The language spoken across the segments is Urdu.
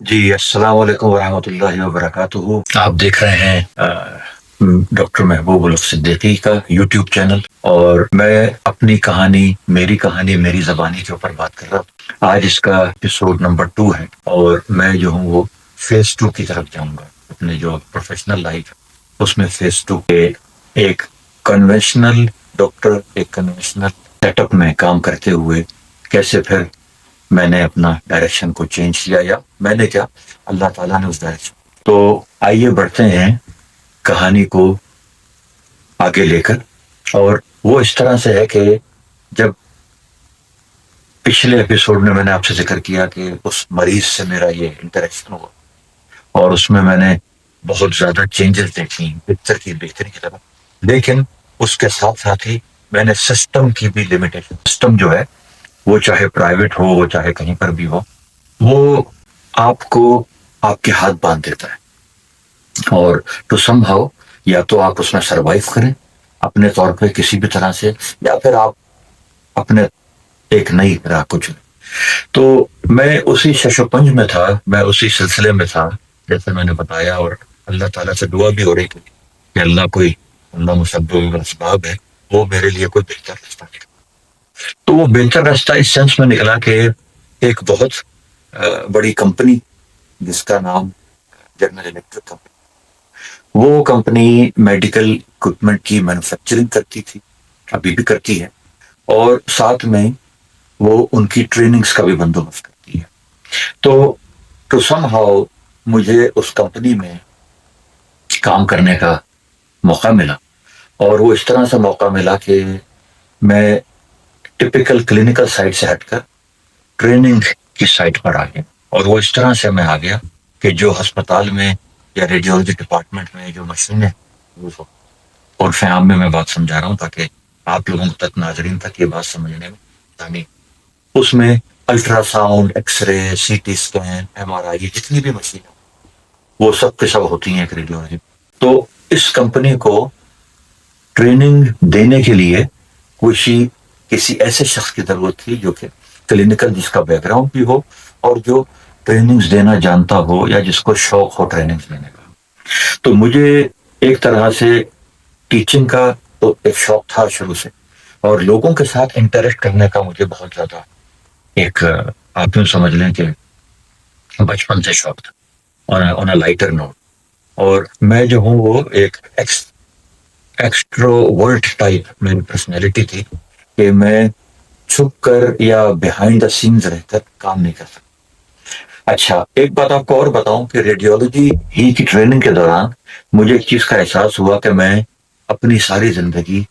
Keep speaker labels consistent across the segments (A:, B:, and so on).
A: جی السلام علیکم ورحمۃ اللہ وبرکاتہ. آپ دیکھ رہے ہیں ڈاکٹر محبوب الحق صدیقی کا یوٹیوب چینل، اور میں اپنی کہانی میری زبانی کے اوپر بات کر رہا ہوں. آج اس کا ایپیسوڈ نمبر 2 ہے، اور میں جو ہوں وہ فیز 2 کی طرف جاؤں گا. اپنے جو پروفیشنل لائف اس میں فیز 2 کے ایک کنونشنل ڈاکٹر، ایک کنونشنل سیٹ اپ میں کام کرتے ہوئے کیسے پھر میں نے اپنا ڈائریکشن کو چینج کیا، یا میں نے کیا، اللہ تعالیٰ نے اس ڈائریکشن. تو آئیے بڑھتے ہیں کہانی کو آگے لے کر. اور وہ اس طرح سے ہے کہ جب پچھلے ایپیسوڈ میں نے آپ سے ذکر کیا کہ اس مریض سے میرا یہ انٹریکشن ہوا، اور اس میں نے بہت زیادہ چینجز دیکھی بہتری کی طرف. لیکن اس کے ساتھ ساتھ ہی میں نے سسٹم کی بھی لمیٹیشن، سسٹم جو ہے وہ چاہے پرائیویٹ ہو، وہ چاہے کہیں پر بھی ہو، وہ آپ کو آپ کے ہاتھ باندھ دیتا ہے. اور ٹو سم ہاؤ، یا تو آپ اس میں سروائیو کریں اپنے طور پہ کسی بھی طرح سے، یا پھر آپ اپنے ایک نئی راہ کو چنیں. تو میں اسی شش و پنج میں تھا، میں اسی سلسلے میں تھا جیسے میں نے بتایا. اور اللہ تعالیٰ سے دعا بھی ہو رہی تھی کہ اللہ مسبب الاسباب ہے، وہ میرے لیے کوئی بہتر راستہ نکلا. تو وہ بہتر راستہ اس سینس میں نکلا کہ ایک بہت بڑی کمپنی جس کا نام جنرل الیکٹرک کمپنی، وہ کمپنی میڈیکل اکوپمنٹ کی مینوفیکچرنگ کرتی تھی، ابھی بھی کرتی ہے، اور ساتھ میں وہ ان کی ٹریننگز کا بھی بندوبست کرتی ہے. تو ٹو سم ہاؤ مجھے اس کمپنی میں کام کرنے کا موقع ملا، اور وہ اس طرح سے موقع ملا کہ میں ٹپیکل کلینکل سائٹ سے ہٹ کر ٹریننگ کی سائٹ پر آ گیا. اور وہ اس طرح سے میں آ گیا کہ جو ہسپتال میں یا ریڈیولوجی ڈپارٹمنٹ میں جو مشینیں یوز ہو، اور فیام میں بات سمجھا رہا ہوں تاکہ آپ لوگوں تک، ناظرین تک یہ بات سمجھنے میں آسانی. اس میں ultra sound, X ray, C T scan, M R I, جتنی بھی مشینیں وہ سب کے سب ہوتی ہیں ایک ریڈیولوجی. تو اس کمپنی کو ٹریننگ دینے کے لیے کسی ایسے شخص کی ضرورت تھی جو کہ کلینکل، جس کا بیک گراؤنڈ بھی ہو، اور جو ٹریننگز دینا جانتا ہو، یا جس کو شوق ہو ٹریننگز دینے کا. تو مجھے ایک طرح سے ٹیچنگ کا تو ایک شوق تھا شروع سے، اور لوگوں کے ساتھ انٹریکٹ کرنے کا مجھے بہت زیادہ ایک، آپ یوں سمجھ لیں کہ بچپن سے شوق تھا، آن اے لائٹر نوٹ. اور میں جو ہوں وہ ایک ایکسٹروورٹ ٹائپ میری پرسنالٹی تھی کہ میں چھپ کر یا بیہائنڈ دا سینز رہ کر کام نہیں کر سکتا. اچھا، ایک بات آپ کو اور بتاؤں کہ ریڈیولوجی ہی کی ٹریننگ کے دوران مجھے ایک چیز کا احساس ہوا کہ میں اپنی ساری زندگی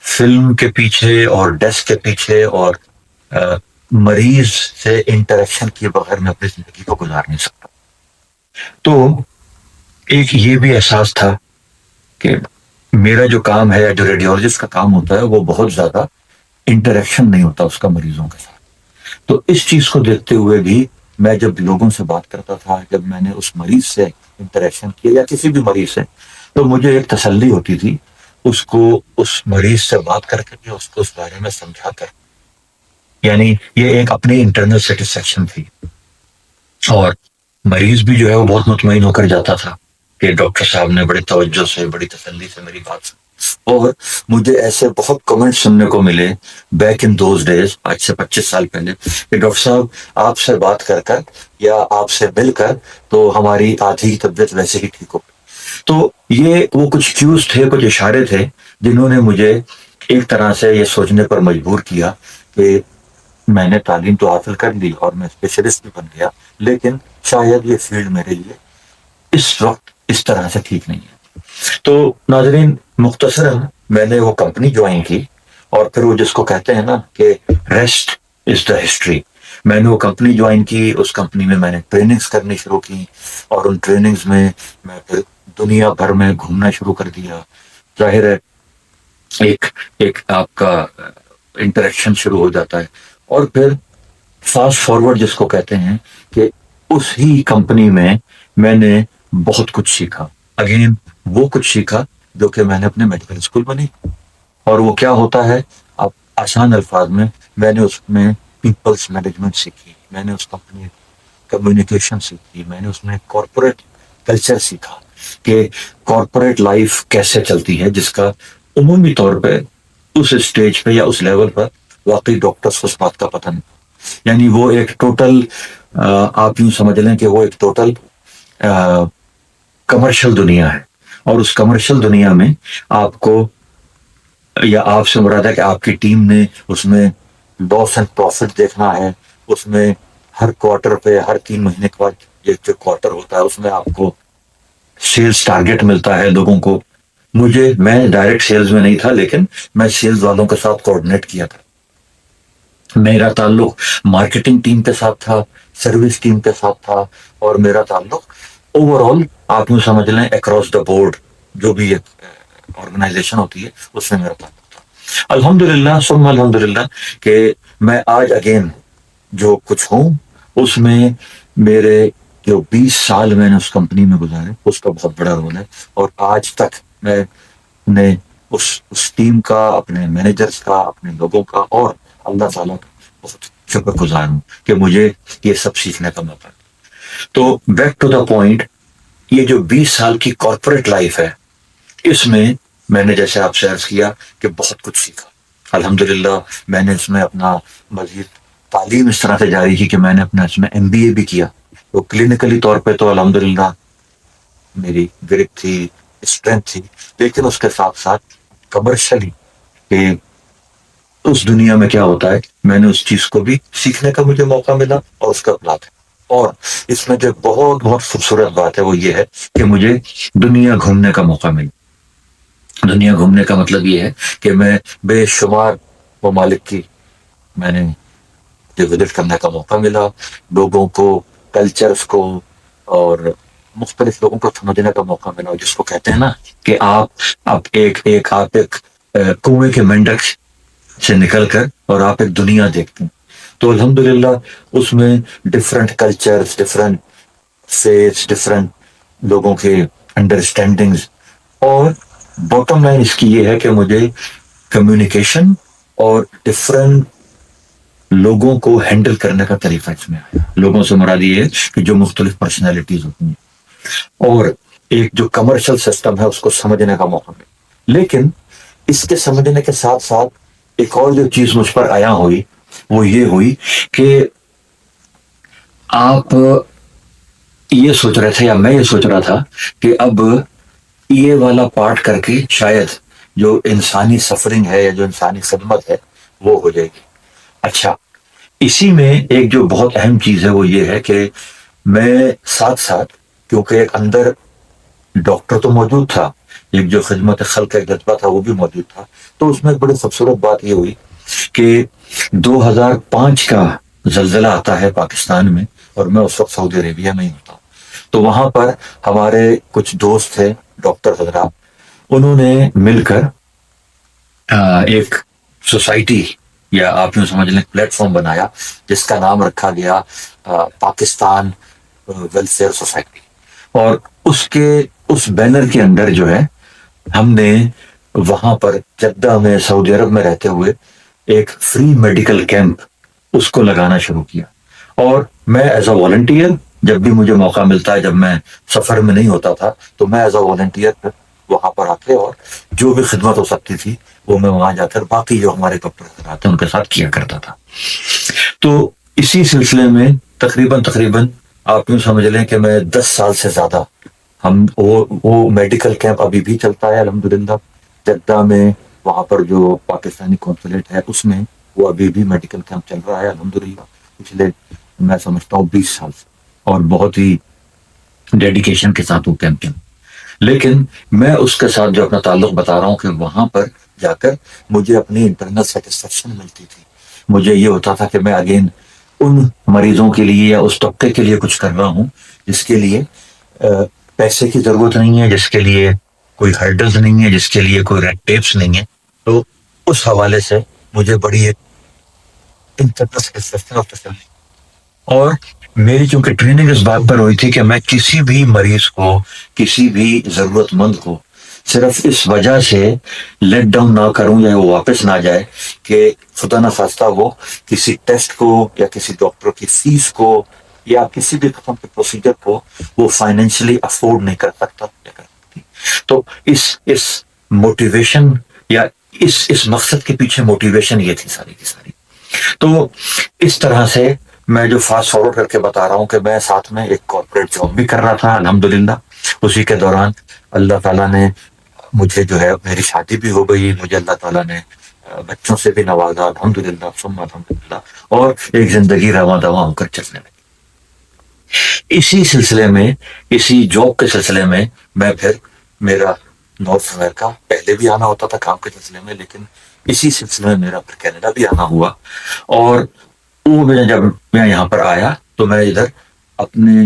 A: فلم کے پیچھے اور ڈیسک کے پیچھے اور مریض سے انٹریکشن کیے بغیر میں اپنی زندگی کو گزار نہیں سکتا. تو ایک یہ بھی احساس تھا کہ میرا جو کام ہے، جو ریڈیولوجسٹ کا کام ہوتا ہے، وہ بہت زیادہ انٹریکشن نہیں ہوتا اس کا مریضوں کے ساتھ. تو اس چیز کو دیکھتے ہوئے بھی میں جب لوگوں سے بات کرتا تھا، جب میں نے اس مریض سے انٹریکشن کیا یا کسی بھی مریض سے، تو مجھے ایک تسلی ہوتی تھی اس کو، اس مریض سے بات کر کے اس کو اس بارے میں سمجھا کر. یعنی یہ ایک اپنی انٹرنل سیٹسفیکشن تھی، اور مریض بھی جو ہے وہ بہت مطمئن ہو کر جاتا تھا کہ ڈاکٹر صاحب نے بڑی توجہ سے، بڑی تسلی سے میری بات سنی. اور مجھے ایسے بہت کمنٹ سننے کو ملے بیک ان دوز ڈیز، آج سے 25 سال پہلے، کہ ڈاکٹر صاحب آپ سے بات کر کر یا آپ سے مل کر تو ہماری آدھی طبیعت ویسے ہی ٹھیک ہو گئی. تو یہ وہ کچھ کیوز تھے، کچھ اشارے تھے جنہوں نے مجھے ایک طرح سے یہ سوچنے پر مجبور کیا کہ میں نے تعلیم تو حاصل کر لی اور میں اسپیشلسٹ بھی بن گیا، لیکن شاید یہ فیلڈ میرے لیے اس وقت اس طرح سے ٹھیک نہیں ہے. تو ناظرین، مختصراً میں نے وہ کمپنی جوائن کی، اور پھر وہ جس کو کہتے ہیں نا کہ ریسٹ از دا ہسٹری. میں نے وہ کمپنی جوائن کی، اس کمپنی میں میں نے ٹریننگز کرنی شروع کی، اور ان ٹریننگز میں پھر دنیا بھر میں گھومنا شروع کر دیا. ظاہر ہے ایک ایک آپ کا انٹریکشن شروع ہو جاتا ہے. اور پھر فاسٹ فارورڈ جس کو کہتے ہیں کہ اس ہی کمپنی میں نے بہت کچھ سیکھا. اگین وہ کچھ سیکھا جو کہ میں نے اپنے میڈیکل اسکول میں نہیں. اور وہ کیا ہوتا ہے، آپ آسان الفاظ میں نے اس میں پیپلز مینجمنٹ سیکھی. میں نے اس کمپنی کمیونیکیشن سیکھی, میں نے اس میں کارپوریٹ کلچر سیکھا کہ کارپوریٹ لائف کیسے چلتی ہے, جس کا عمومی طور پہ اس اسٹیج پہ یا اس لیول پر واقعی ڈاکٹرس کو اس بات کا پتہ نہیں. یعنی وہ ایک ٹوٹل, آپ یوں سمجھ لیں کہ وہ ایک ٹوٹل کمرشل دنیا ہے, اور اس کمرشل دنیا میں آپ کو, یا آپ سے مراد ہے کہ آپ کی ٹیم نے اس میں لاس اینڈ پروفٹ دیکھنا ہے, اس میں ہر کوارٹر پہ, ہر 3 مہینے کے بعد یہ جو کوارٹر ہوتا ہے اس میں آپ کو سیلز ٹارگیٹ ملتا ہے لوگوں کو. میں ڈائریکٹ سیلز میں نہیں تھا, لیکن میں سیلز والوں کے ساتھ کوآرڈینیٹ کیا تھا. میرا تعلق مارکیٹنگ ٹیم کے ساتھ تھا, سروس ٹیم کے ساتھ تھا, اور میرا تعلق اوور آل آپ یوں سمجھ لیں اکراس دا بورڈ جو بھی آرگنائزیشن ہوتی ہے اس میں میرا تعلق تھا. الحمدللہ ثم الحمدللہ کہ میں آج اگین جو کچھ ہوں اس میں میرے جو 20 سال میں نے اس کمپنی میں گزارے اس کا بہت بڑا رول ہے. اور آج تک میں نے اس ٹیم کا, اپنے مینیجرز کا, اپنے لوگوں کا اور اللہ تعالیٰ کا بہت شکر گزار ہوں کہ مجھے یہ سب سیکھنے کا موقع. تو بیک ٹو دا پوائنٹ, یہ جو 20 سال کی کارپوریٹ لائف ہے اس میں نے جیسے آپ سے عرض کیا کہ بہت کچھ سیکھا. الحمدللہ میں نے اس میں اپنا مزید تعلیم اس طرح سے جاری کی کہ میں نے اپنا اس میں MBA بھی کیا. تو کلینکلی طور پہ تو الحمدللہ میری گرپ تھی, اسٹرینتھ تھی, لیکن اس کے ساتھ ساتھ کمرشلی کہ اس دنیا میں کیا ہوتا ہے میں نے اس چیز کو بھی سیکھنے کا مجھے موقع ملا اور اس کا اپلاق ہے. اور اس میں جو بہت بہت خوبصورت بات ہے وہ یہ ہے کہ مجھے دنیا گھومنے کا موقع ملا. دنیا گھومنے کا مطلب یہ ہے کہ میں بے شمار ممالک کی میں نے وزٹ کرنے کا موقع ملا, لوگوں کو, کلچرز کو اور مختلف لوگوں کو سمجھنے کا موقع ملا. جس کو کہتے ہیں نا کہ آپ ایک کنویں کے مینڈک سے نکل کر اور آپ ایک دنیا دیکھتے ہیں. تو الحمدللہ اس میں different cultures, different faiths, different لوگوں کے انڈرسٹینڈنگز, اور باٹم لائن اس کی یہ ہے کہ مجھے کمیونیکیشن اور ڈفرینٹ لوگوں کو ہینڈل کرنے کا طریقہ اس میں آیا. لوگوں سے مراد یہ ہے کہ جو مختلف پرسنالٹیز ہوتی ہیں, اور ایک جو کمرشل سسٹم ہے اس کو سمجھنے کا موقع ملا. لیکن اس کے سمجھنے کے ساتھ ساتھ ایک اور جو چیز مجھ پر آیا ہوئی وہ یہ ہوئی کہ آپ یہ سوچ رہے تھے, یا میں یہ سوچ رہا تھا کہ اب یہ والا پارٹ کر کے شاید جو انسانی سفرنگ ہے یا جو انسانی خدمت ہے وہ ہو جائے گی. اچھا, اسی میں ایک جو بہت اہم چیز ہے وہ یہ ہے کہ میں ساتھ ساتھ, کیونکہ ایک اندر ڈاکٹر تو موجود تھا, ایک جو خدمت خلق کا جذبہ تھا وہ بھی موجود تھا, تو اس میں ایک بڑی خوبصورت بات یہ ہوئی کہ 2005 کا زلزلہ آتا ہے پاکستان میں, اور میں اس وقت سعودی عربیہ میں ہی ہوتا ہوں. تو وہاں پر ہمارے کچھ دوست تھے ڈاکٹر حضرات, انہوں نے مل کر ایک سوسائٹی یا آپ یوں سمجھ لیں پلیٹ فارم بنایا جس کا نام رکھا گیا پاکستان ویلفیئر سوسائٹی. اور اس بینر کے اندر جو ہے ہم نے وہاں پر جدہ میں سعودی عرب میں رہتے ہوئے ایک فری میڈیکل کیمپ اس کو لگانا شروع کیا. اور میں ایز اے والنٹیئر جب بھی مجھے موقع ملتا ہے, جب میں سفر میں نہیں ہوتا تھا تو میں ایز اے والنٹیئر وہاں پر آ کے اور جو بھی خدمت ہو سکتی تھی وہ میں وہاں جا کر باقی جو ہمارے ڈاکٹر آتے ہیں ان کے ساتھ کیا کرتا تھا. تو اسی سلسلے میں تقریباً آپ یوں سمجھ لیں کہ میں 10 سال سے زیادہ وہ میڈیکل کیمپ ابھی بھی چلتا ہے الحمدللہ جدہ میں. وہاں پر جو پاکستانی کونسولیٹ ہے اس میں وہ ابھی بھی میڈیکل کیمپ چل رہا ہے الحمدللہ پچھلے میں سمجھتا ہوں 20 سال سے, اور بہت ہی ڈیڈیکیشن کے ساتھ وہ کیمپ چل. لیکن میں اس کے ساتھ جو اپنا تعلق بتا رہا ہوں کہ وہاں پر جا کر مجھے اپنی انٹرنل سیٹسفیکشن ملتی تھی. مجھے یہ ہوتا تھا کہ میں اگین ان مریضوں کے لیے یا اس طبقے کے لیے کچھ کر رہا ہوں جس کے لیے پیسے کی ضرورت نہیں ہے, جس کے لیے کوئی ہرڈلز نہیں ہے, جس کے لیے کوئی ریڈ ٹیپس نہیں ہے. تو اس حوالے سے مجھے بڑی ایک انٹرنل سیٹسفیکشن اور تسلی. اور میری چونکہ ٹریننگ اس بات پر ہوئی تھی کہ میں کسی بھی مریض کو, کسی بھی ضرورت مند کو صرف اس وجہ سے لیٹ ڈاؤن نہ کروں یا وہ واپس نہ جائے کہ خدا نخواستہ وہ کسی ٹیسٹ کو یا کسی ڈاکٹر کی فیس کو یا کسی بھی قسم کے پروسیجر کو وہ فائنینشلی افورڈ نہیں کر سکتا یا کر سکتی. تو اس موٹیویشن یا اس مقصد کے پیچھے موٹیویشن یہ تھی ساری کی ساری. تو اس طرح سے میں جو فاسٹ فارورڈ کر کے بتا رہا ہوں کہ میں ساتھ میں ایک کارپوریٹ جاب بھی کر رہا تھا الحمدللہ. اسی کے دوران اللہ تعالیٰ نے مجھے جو ہے میری شادی بھی ہو گئی, مجھے اللہ تعالیٰ نے بچوں سے بھی نوازا الحمدللہ ثم الحمدللہ, اور ایک زندگی رواں دواں ہو کر چلنے لگی. اسی سلسلے میں, اسی جاب کے سلسلے میں پھر میرا نارتھ امریکہ پہلے بھی آنا ہوتا تھا کام کے سلسلے میں, لیکن اسی سلسلے میں میرا پھر کینیڈا بھی آنا ہوا. اور وہ جب میں یہاں پر آیا تو میں ادھر اپنے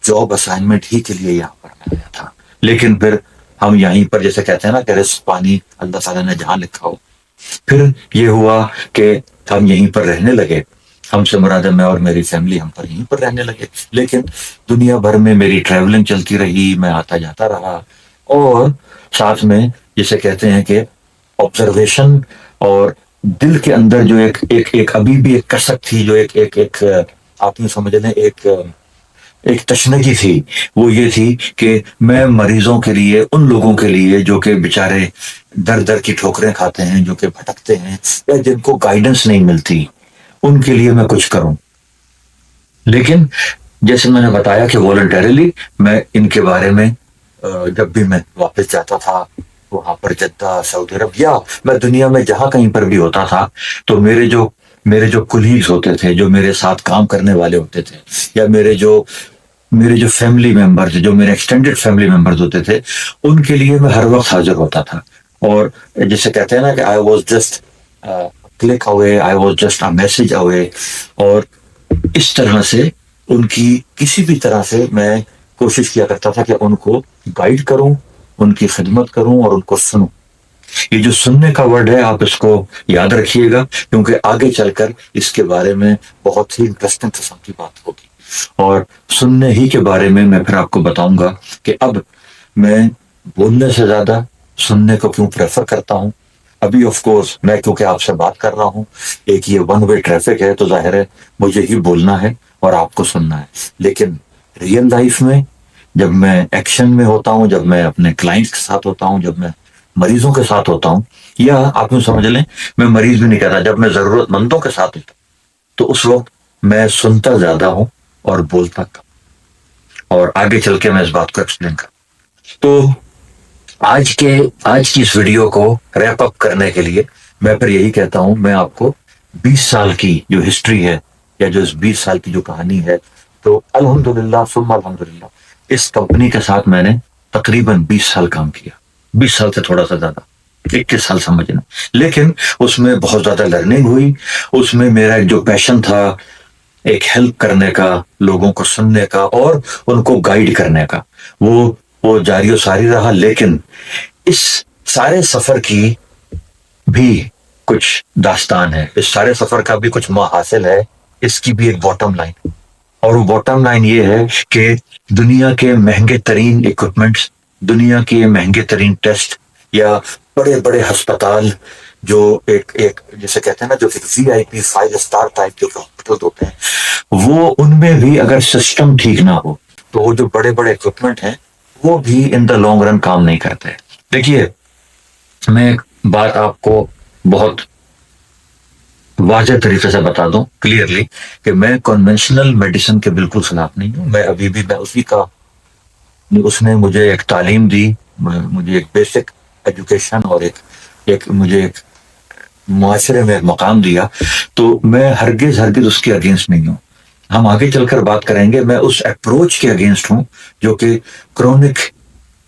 A: جاب اسائنمنٹ ہی کے لیے یہاں پر آیا تھا, لیکن پھر ہم یہیں پر جیسے کہتے ہیں نا کہ رزق پانی اللہ تعالیٰ نے جہاں لکھا ہو. پھر یہ ہوا کہ ہم یہیں پر رہنے لگے, ہم سے مراد میں اور میری فیملی ہم پر یہیں پر رہنے لگے. لیکن دنیا بھر میں میری ٹریولنگ چلتی رہی, میں آتا جاتا رہا, اور ساتھ میں جسے کہتے ہیں کہ آبزرویشن اور دل کے اندر جو ایک ابھی بھی ایک کسک تھی, جو ایک آپ نے سمجھ لیں ایک تشنگی تھی, وہ یہ تھی کہ میں مریضوں کے لیے, ان لوگوں کے لیے جو کہ بیچارے در در کی ٹھوکریں کھاتے ہیں, جو کہ بھٹکتے ہیں یا جن کو گائیڈنس نہیں ملتی, ان کے لیے میں کچھ کروں. لیکن جیسے میں نے بتایا کہ والنٹریلی میں ان کے بارے میں جب بھی میں واپس جاتا تھا وہاں پر جدہ, سعودی عرب, یا میں دنیا میں جہاں کہیں پر بھی ہوتا تھا, تو میرے جو کولیگز ہوتے تھے, جو میرے ساتھ کام کرنے والے ہوتے تھے, یا میرے جو فیملی ممبر تھے, جو میرے ایکسٹینڈڈ فیملی ممبرز ہوتے تھے, ان کے لیے میں ہر وقت حاضر ہوتا تھا. اور جسے کہتے ہیں نا کہ I was just click away, I was just a message away. اور اس طرح سے ان کی کسی بھی طرح سے میں کوشش کیا کرتا تھا کہ ان کو گائیڈ کروں, ان کی خدمت کروں اور ان کو سنوں. یہ جو سننے کا ورڈ ہے آپ اس کو یاد رکھیے گا, کیونکہ آگے چل کر اس کے بارے میں بہت ہی انٹرسٹنگ قسم کی بات ہوگی. اور سننے ہی کے بارے میں پھر آپ کو بتاؤں گا کہ اب میں بولنے سے زیادہ سننے کو کیوں پریفر کرتا ہوں. ابھی آف کورس میں کیونکہ آپ سے بات کر رہا ہوں, ایک یہ ون وے ٹریفک ہے, تو ظاہر ہے مجھے ہی بولنا ہے اور آپ کو سننا ہے. لیکن ریئل لائف میں جب میں ایکشن میں ہوتا ہوں, جب میں اپنے کلائنٹس کے ساتھ ہوتا ہوں, جب میں مریضوں کے ساتھ ہوتا ہوں, یا آپ یوں سمجھ لیں میں مریض بھی نہیں کہتا, جب میں ضرورت مندوں کے ساتھ ہوتا ہوں, تو اس وقت میں سنتا زیادہ ہوں اور بولتا کم. اور آگے چل کے میں اس بات کو ایکسپلین کروں. تو آج کی اس ویڈیو کو ریپ اپ کرنے کے لیے میں پھر یہی کہتا ہوں, میں آپ کو 20 سال کی جو ہسٹری ہے, یا جو اس 20 سال کی جو کہانی ہے, تو الحمدللہ ثم الحمدللہ اس کمپنی کے ساتھ میں نے تقریباً 20 سال کام کیا, 20 سال سے تھوڑا سا زیادہ, 21 سال سمجھنا. لیکن اس میں بہت زیادہ لرننگ ہوئی. اس میں میرا جو پیشن تھا ایک ہیلپ کرنے کا, لوگوں کو سننے کا اور ان کو گائیڈ کرنے کا, وہ جاری و ساری رہا. لیکن اس سارے سفر کی بھی کچھ داستان ہے, اس سارے سفر کا بھی کچھ محاصل ہے, اس کی بھی ایک باٹم لائن. اور وہ باٹم لائن یہ ہے کہ دنیا کے مہنگے ترین ایکوپمنٹس, دنیا کے مہنگے ترین ٹیسٹ, یا بڑے بڑے ہسپتال جو ایک جیسے کہتے ہیں نا, جو VIP 5 اسٹار ٹائپ جو ہاسپٹل ہوتے ہیں, وہ ان میں بھی اگر سسٹم ٹھیک نہ ہو تو وہ جو بڑے بڑے ایکوپمنٹ ہیں وہ بھی ان دا لانگ رن کام نہیں کرتے. دیکھیے میں ایک بات آپ کو بہت واضح طریقے سے بتا دوں کلیئرلی کہ میں کنونشنل میڈیسن کے بالکل خلاف نہیں ہوں. میں ابھی بھی میں اسی کا, اس نے مجھے ایک تعلیم دی, مجھے ایک بیسک ایجوکیشن اور مجھے ایک معاشرے میں ایک مقام دیا, تو میں ہرگز اس کے اگینسٹ نہیں ہوں. ہم آگے چل کر بات کریں گے. میں اس اپروچ کے اگینسٹ ہوں جو کہ کرونک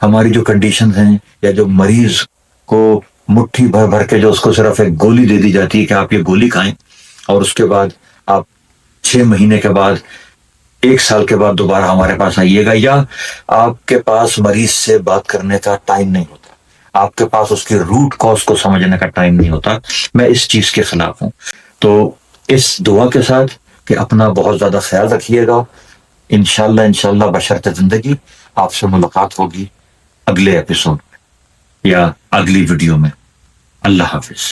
A: ہماری جو کنڈیشنز ہیں, یا جو مریض کو مٹھی بھر بھر کے جو اس کو صرف ایک گولی دے دی جاتی ہے کہ آپ یہ گولی کھائیں, اور اس کے بعد آپ 6 مہینے کے بعد, 1 سال کے بعد دوبارہ ہمارے پاس آئیے گا, یا آپ کے پاس مریض سے بات کرنے کا ٹائم نہیں ہوتا, آپ کے پاس اس کی روٹ کاز کو سمجھنے کا ٹائم نہیں ہوتا. میں اس چیز کے خلاف ہوں. تو اس دعا کے ساتھ کہ اپنا بہت زیادہ خیال رکھیے گا. انشاءاللہ بشرط زندگی آپ سے ملاقات ہوگی اگلے ایپیسوڈ میں یا اگلی ویڈیو میں. اللہ حافظ.